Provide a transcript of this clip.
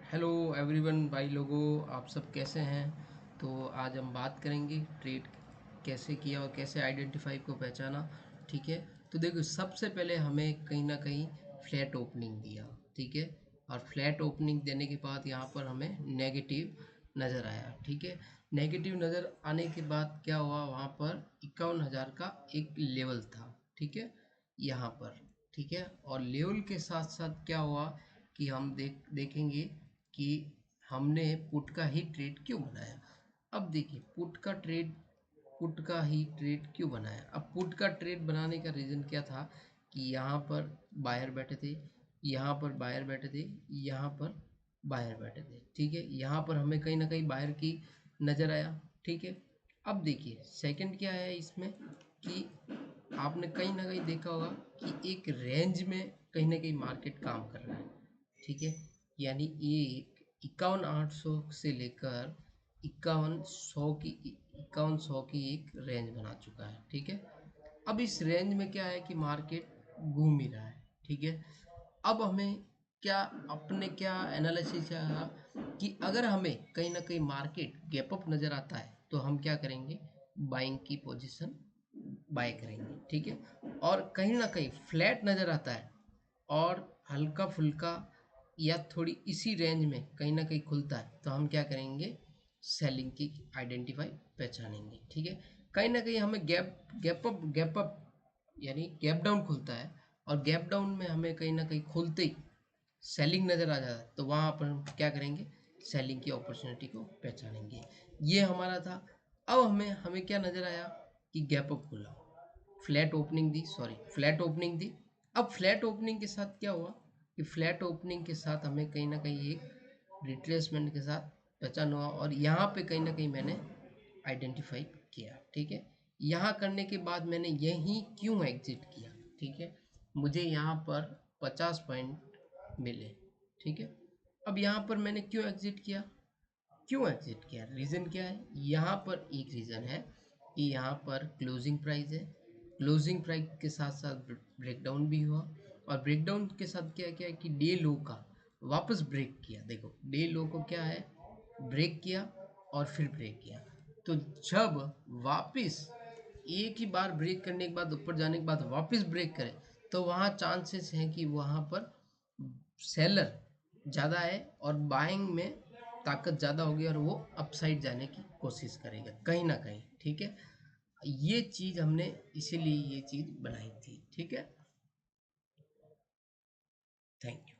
Hello everyone भाई लोगों, आप सब कैसे हैं। तो आज हम बात करेंगे ट्रेड कैसे किया और कैसे आइडेंटिफाई को पहचाना। ठीक है। तो देखो, सबसे पहले हमें कहीं ना कहीं फ्लैट ओपनिंग दिया। ठीक है। और फ्लैट ओपनिंग देने के बाद यहाँ पर हमें नेगेटिव नज़र आया। ठीक है। नेगेटिव नज़र आने के बाद क्या हुआ, वहाँ पर 51,000 का एक लेवल था। ठीक है। यहाँ पर ठीक है। और लेवल के साथ साथ क्या हुआ कि हम देखेंगे कि हमने पुट का ही ट्रेड क्यों बनाया। अब देखिए, पुट का ही ट्रेड क्यों बनाया। अब पुट का ट्रेड बनाने का रीज़न क्या था कि यहाँ पर बायर बैठे थे, यहाँ पर बायर बैठे थे, यहाँ पर बायर बैठे थे। ठीक है। यहाँ पर हमें कहीं ना कहीं बायर की नज़र आया। ठीक है। अब देखिए सेकंड क्या है इसमें कि आपने कहीं ना कहीं देखा होगा कि एक रेंज में कहीं ना कहीं मार्केट काम कर रहा है। ठीक है। यानी एक 51,800 से लेकर 51,100 की एक रेंज बना चुका है। ठीक है। अब इस रेंज में क्या है कि मार्केट घूम ही रहा है। ठीक है। अब हमें क्या अपने क्या एनालिसिस है कि अगर हमें कहीं ना कहीं मार्केट गैप अप नज़र आता है तो हम क्या करेंगे, बाइंग की पोजीशन बाय करेंगे। ठीक है। और कहीं ना कहीं फ्लैट नज़र आता है और हल्का फुल्का या थोड़ी इसी रेंज में कहीं ना कहीं खुलता है तो हम क्या करेंगे, सेलिंग की आइडेंटिफाई पहचानेंगे। ठीक है। कहीं ना कहीं हमें गैप अप यानी गैप डाउन खुलता है और गैप डाउन में हमें कहीं ना कहीं खुलते ही सेलिंग नज़र आ जाता है तो वहाँ पर हम क्या करेंगे, सेलिंग की अपॉर्चुनिटी को पहचानेंगे। ये हमारा था। अब हमें हमें क्या नज़र आया कि गैप अप खुला, फ्लैट ओपनिंग दी। अब फ्लैट ओपनिंग के साथ क्या हुआ कि फ्लैट ओपनिंग के साथ हमें कहीं ना कहीं एक रिट्रेसमेंट के साथ पहचान हुआ और यहाँ पे कहीं ना कहीं मैंने आइडेंटिफाई किया। ठीक है। यहाँ करने के बाद मैंने यहीं क्यों एग्जिट किया। ठीक है। मुझे यहाँ पर 50 पॉइंट मिले। ठीक है। अब यहाँ पर मैंने क्यों एग्जिट किया, रीज़न क्या है। यहाँ पर एक रीज़न है कि यहाँ पर क्लोजिंग प्राइस है, क्लोजिंग प्राइस के साथ साथ ब्रेकडाउन भी हुआ और ब्रेकडाउन के साथ क्या क्या है कि डे लो का वापस ब्रेक किया। देखो डे लो को क्या है, ब्रेक किया और फिर ब्रेक किया। तो जब वापस एक ही बार ब्रेक करने के बाद ऊपर जाने के बाद वापस ब्रेक करे तो वहाँ चांसेस हैं कि वहाँ पर सेलर ज़्यादा है और बाइंग में ताकत ज़्यादा होगी और वो अपसाइड जाने की कोशिश करेगा कहीं ना कहीं। ठीक है। ये चीज़ हमने इसीलिए ये चीज़ बनाई थी। ठीक है। Thank you.